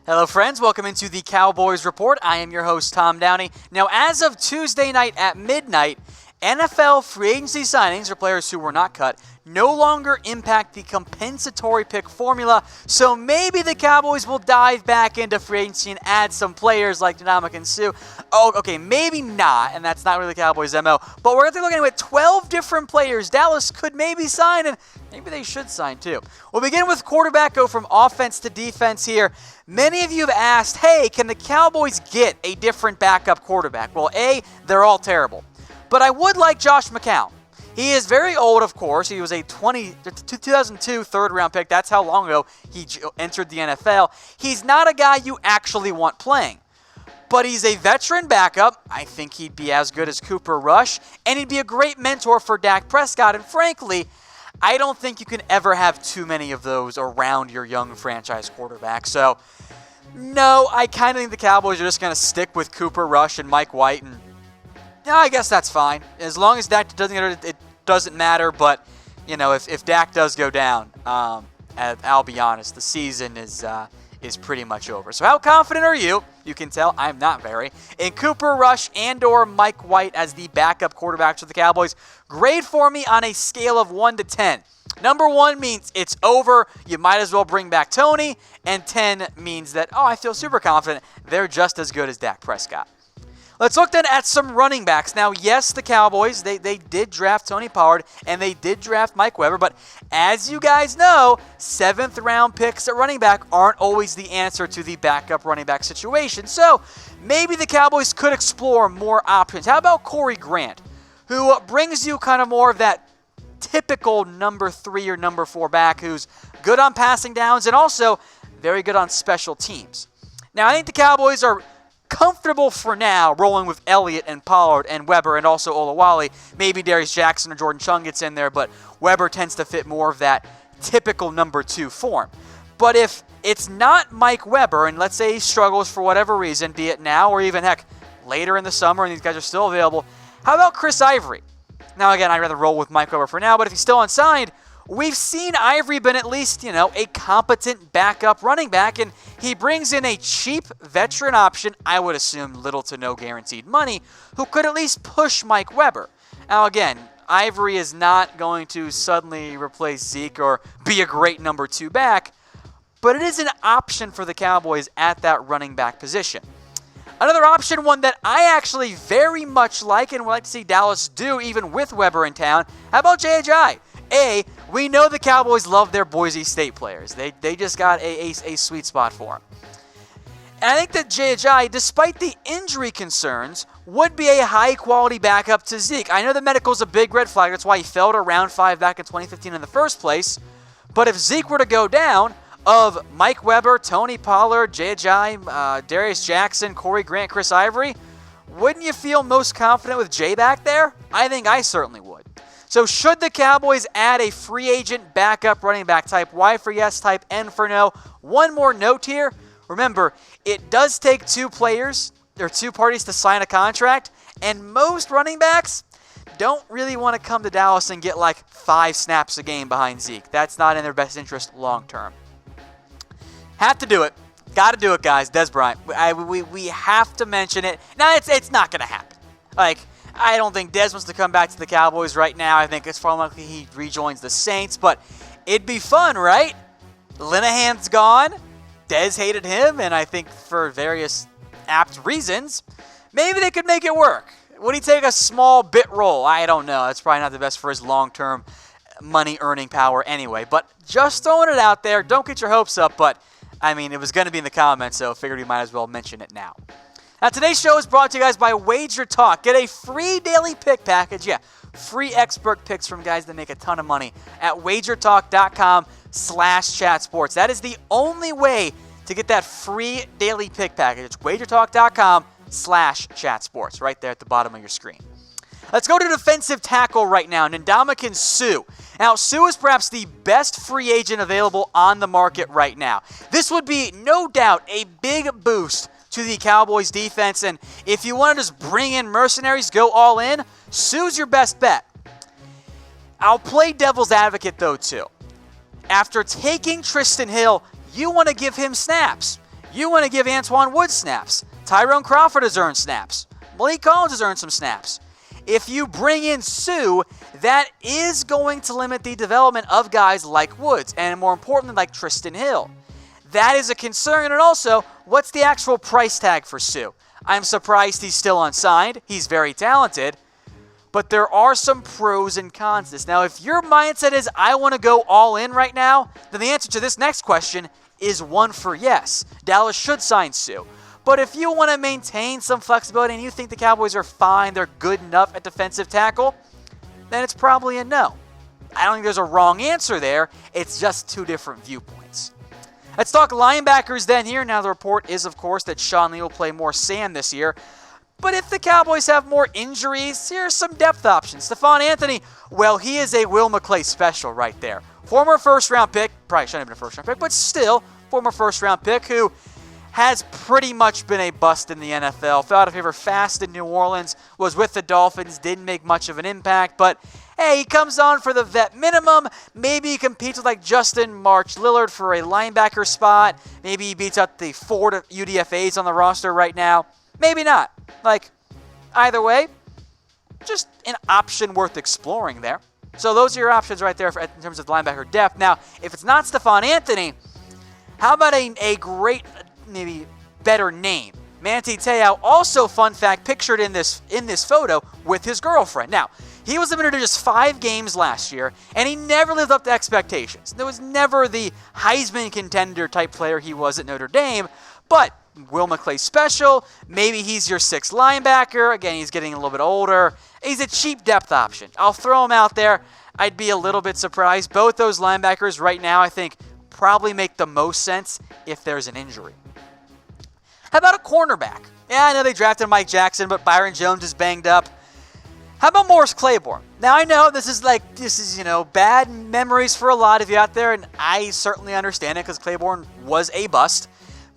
Hello friends, welcome into the Cowboys Report. I am your host, Tom Downey. Now, as of Tuesday night at midnight, NFL free agency signings for players who were not cut no longer impact the compensatory pick formula, so maybe the Cowboys will dive back into free agency and add some players like Ndamukong Suh. Oh, okay, maybe not, and that's not really the Cowboys' MO, but we're going to be looking at 12 different players Dallas could maybe sign, and maybe they should sign too. We'll begin with quarterback, go from offense to defense here. Many of you have asked, hey, can the Cowboys get a different backup quarterback? Well, A, they're all terrible. But I would like Josh McCown. He is very old, of course. He was a 2002 third-round pick. That's how long ago he entered the NFL. He's not a guy you actually want playing. But he's a veteran backup. I think he'd be as good as Cooper Rush. And he'd be a great mentor for Dak Prescott. And frankly, I don't think you can ever have too many of those around your young franchise quarterback. So, no, I kind of think the Cowboys are just going to stick with Cooper Rush and Mike White. And yeah, I guess that's fine. As long as Dak doesn't get hurt, it doesn't matter. But, you know, if Dak does go down, I'll be honest, the season is pretty much over. So how confident are you? You can tell I'm not very. In Cooper Rush and or Mike White as the backup quarterbacks for the Cowboys, grade for me on a scale of 1 to 10. Number 1 means it's over. You might as well bring back Tony. And 10 means that, I feel super confident. They're just as good as Dak Prescott. Let's look then at some running backs. Now, yes, the Cowboys, they did draft Tony Pollard, and they did draft Mike Weber, but as you guys know, 7th-round picks at running back aren't always the answer to the backup running back situation. So maybe the Cowboys could explore more options. How about Corey Grant, who brings you kind of more of that typical number 3 or number 4 back who's good on passing downs and also very good on special teams. Now, I think the Cowboys are comfortable for now rolling with Elliott and Pollard and Weber and also Olawale. Maybe Darius Jackson or Jordan Chung gets in there, but Weber tends to fit more of that typical number 2 form. But if it's not Mike Weber, and let's say he struggles for whatever reason, be it now or even, heck, later in the summer and these guys are still available, how about Chris Ivory? Now, again, I'd rather roll with Mike Weber for now, but if he's still unsigned, we've seen Ivory been at least, a competent backup running back, and he brings in a cheap veteran option, I would assume little to no guaranteed money, who could at least push Mike Weber. Now, again, Ivory is not going to suddenly replace Zeke or be a great number 2 back, but it is an option for the Cowboys at that running back position. Another option, one that I actually very much like and would like to see Dallas do even with Weber in town, how about Jay Ajayi? We know the Cowboys love their Boise State players. They just got a sweet spot for him. And I think that Jay Ajayi, despite the injury concerns, would be a high-quality backup to Zeke. I know the medical's a big red flag. That's why he fell to round 5 back in 2015 in the first place. But if Zeke were to go down, of Mike Weber, Tony Pollard, Jay Ajayi, Darius Jackson, Corey Grant, Chris Ivory, wouldn't you feel most confident with Jay back there? I think I certainly would. So should the Cowboys add a free agent backup running back, type Y for yes, type N for no? One more note here. Remember, it does take 2 players or 2 parties to sign a contract, and most running backs don't really want to come to Dallas and get like 5 snaps a game behind Zeke. That's not in their best interest long term. Have to do it. Got to do it, guys. Dez Bryant. We have to mention it. Now, it's not going to happen. I don't think Dez wants to come back to the Cowboys right now. I think it's far more likely he rejoins the Saints, but it'd be fun, right? Linehan's gone. Dez hated him, and I think for various apt reasons, maybe they could make it work. Would he take a small bit role? I don't know. That's probably not the best for his long-term money-earning power anyway, but just throwing it out there. Don't get your hopes up, but it was going to be in the comments, so I figured we might as well mention it now. Now, today's show is brought to you guys by Wager Talk. Get a free daily pick package. Yeah, free expert picks from guys that make a ton of money at wagertalk.com/chatsports. That is the only way to get that free daily pick package. It's wagertalk.com/chatsports right there at the bottom of your screen. Let's go to defensive tackle right now, Ndamukong Suh. Now, Suh is perhaps the best free agent available on the market right now. This would be, no doubt, a big boost to the Cowboys defense, and if you want to just bring in mercenaries, go all in, Suh's your best bet. I'll play devil's advocate, though, too. After taking Tristan Hill, you want to give him snaps. You want to give Antoine Wood snaps. Tyrone Crawford has earned snaps. Malik Collins has earned some snaps. If you bring in Suh, that is going to limit the development of guys like Woods, and more importantly, like Tristan Hill. That is a concern, and also, what's the actual price tag for Suh? I'm surprised he's still unsigned. He's very talented, but there are some pros and cons to this. Now, if your mindset is, I want to go all in right now, then the answer to this next question is one for yes. Dallas should sign Suh. But if you want to maintain some flexibility and you think the Cowboys are fine, they're good enough at defensive tackle, then it's probably a no. I don't think there's a wrong answer there. It's just two different viewpoints. Let's talk linebackers then here. Now the report is, of course, that Sean Lee will play more Sam this year. But if the Cowboys have more injuries, here's some depth options. Stephon Anthony, well, he is a Will McClay special right there. Former first-round pick, probably shouldn't have been a first-round pick, but still, former first-round pick who has pretty much been a bust in the NFL. Fell out of favor fast in New Orleans, was with the Dolphins, didn't make much of an impact, but hey, he comes on for the vet minimum. Maybe he competes with like Justin March Lillard for a linebacker spot. Maybe he beats out the 4 UDFAs on the roster right now. Maybe not. Like, either way, just an option worth exploring there. So those are your options right there in terms of linebacker depth. Now, if it's not Stephon Anthony, how about a great, maybe better name? Manti Te'o, also fun fact, pictured in this photo with his girlfriend. Now, he was limited to just 5 games last year, and he never lived up to expectations. There was never the Heisman contender type player he was at Notre Dame, but Will McClay special, maybe he's your 6th linebacker. Again, he's getting a little bit older. He's a cheap depth option. I'll throw him out there. I'd be a little bit surprised. Both those linebackers right now, I think, probably make the most sense if there's an injury. How about a cornerback? Yeah, I know they drafted Mike Jackson, but Byron Jones is banged up. How about Morris Claiborne? Now, I know this is bad memories for a lot of you out there, and I certainly understand it because Claiborne was a bust.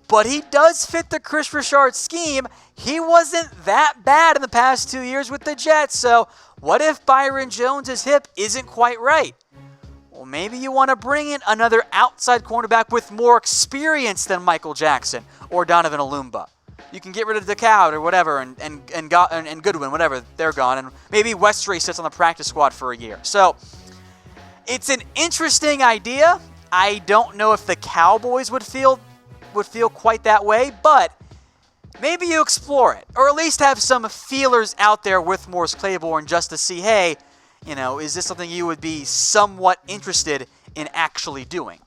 But he does fit the Chris Richard scheme. He wasn't that bad in the past 2 years with the Jets. So what if Byron Jones' hip isn't quite right? Well, maybe you want to bring in another outside cornerback with more experience than Michael Jackson or Donovan Olumba. You can get rid of DeCoud or whatever and Goodwin, whatever, they're gone. And maybe Westray sits on the practice squad for a year. So it's an interesting idea. I don't know if the Cowboys would feel quite that way, but maybe you explore it, or at least have some feelers out there with Morris Claiborne just to see, hey, is this something you would be somewhat interested in actually doing?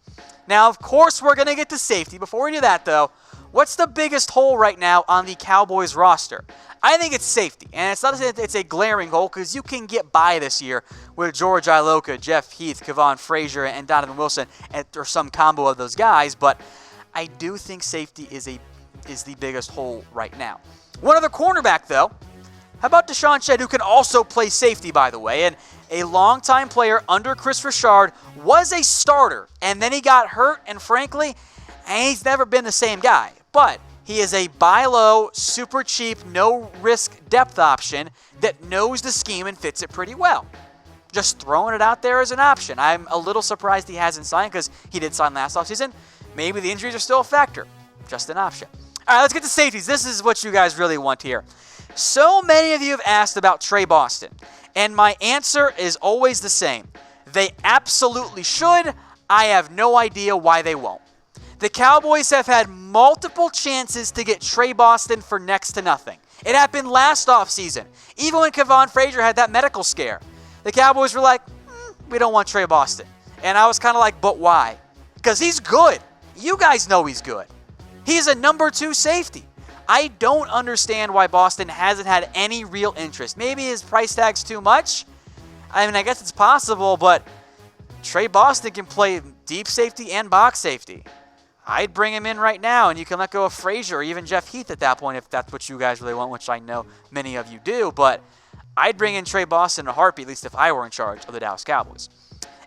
Now, of course, we're going to get to safety. Before we do that, though, what's the biggest hole right now on the Cowboys roster? I think it's safety, and it's not that it's a glaring hole because you can get by this year with George Iloka, Jeff Heath, Kevon Frazier, and Donovan Wilson, or some combo of those guys, but I do think safety is the biggest hole right now. One other cornerback, though. How about Deshaun Shedd, who can also play safety, by the way, and a longtime player under Chris Richard, was a starter, and then he got hurt, and frankly, he's never been the same guy. But he is a buy low, super cheap, no-risk depth option that knows the scheme and fits it pretty well. Just throwing it out there as an option. I'm a little surprised he hasn't signed because he did sign last offseason. Maybe the injuries are still a factor. Just an option. All right, let's get to safeties. This is what you guys really want here. So many of you have asked about Trey Boston, and my answer is always the same. They absolutely should. I have no idea why they won't. The Cowboys have had multiple chances to get Trey Boston for next to nothing. It happened last offseason. Even when Kevon Frazier had that medical scare, the Cowboys were like, we don't want Trey Boston. And I was kind of like, but why? Because he's good. You guys know he's good. He's a number 2 safety. I don't understand why Boston hasn't had any real interest. Maybe his price tag's too much. I mean, I guess it's possible, but Trey Boston can play deep safety and box safety. I'd bring him in right now, and you can let go of Frazier or even Jeff Heath at that point if that's what you guys really want, which I know many of you do. But I'd bring in Trey Boston in a heartbeat, at least if I were in charge of the Dallas Cowboys.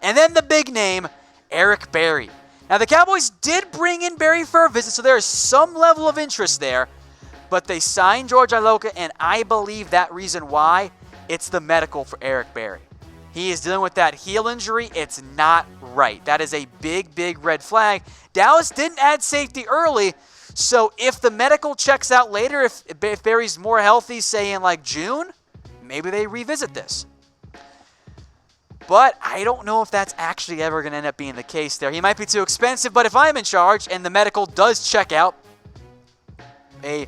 And then the big name, Eric Berry. Now, the Cowboys did bring in Berry for a visit, so there is some level of interest there. But they signed George Iloka, and I believe that reason why, it's the medical for Eric Berry. He is dealing with that heel injury. It's not right. That is a big, big red flag. Dallas didn't add safety early, So if the medical checks out later, if Barry's more healthy, say in like June, maybe they revisit this. But I don't know if that's actually ever going to end up being the case there. He might be too expensive, but if I'm in charge and the medical does check out, a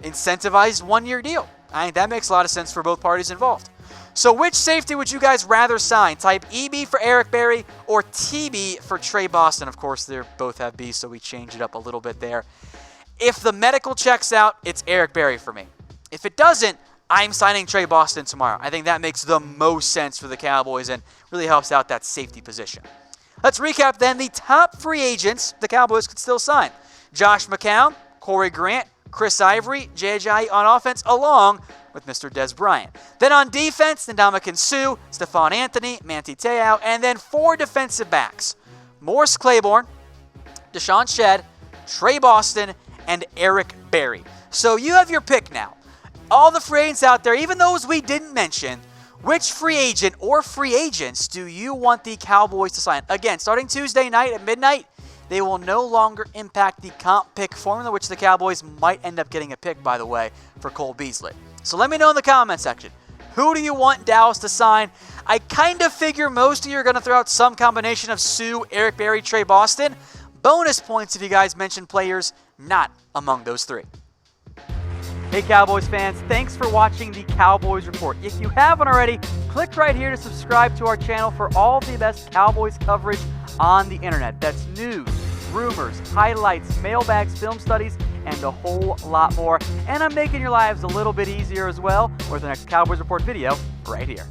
incentivized one-year deal. I think that makes a lot of sense for both parties involved. So which safety would you guys rather sign? Type EB for Eric Berry or TB for Trey Boston. Of course, they both have B, so we change it up a little bit there. If the medical checks out, it's Eric Berry for me. If it doesn't, I'm signing Trey Boston tomorrow. I think that makes the most sense for the Cowboys and really helps out that safety position. Let's recap then the top free agents the Cowboys could still sign. Josh McCown, Corey Grant, Chris Ivory, Jay Ajayi on offense, along with Mr. Dez Bryant. Then on defense, Ndamukong Suh, Stephon Anthony, Manti Te'o, and then 4 defensive backs. Morris Claiborne, Deshaun Shedd, Trey Boston, and Eric Berry. So you have your pick now. All the free agents out there, even those we didn't mention, which free agent or free agents do you want the Cowboys to sign? Again, starting Tuesday night at midnight, they will no longer impact the comp pick formula, which the Cowboys might end up getting a pick, by the way, for Cole Beasley. So let me know in the comment section. Who do you want Dallas to sign? I kind of figure most of you are going to throw out some combination of Suh, Eric Berry, Trey Boston. Bonus points if you guys mention players not among those 3. Hey Cowboys fans, thanks for watching the Cowboys Report. If you haven't already, click right here to subscribe to our channel for all the best Cowboys coverage on the internet. That's news, rumors, highlights, mailbags, film studies, and a whole lot more. And I'm making your lives a little bit easier as well with the next Cowboys Report video right here.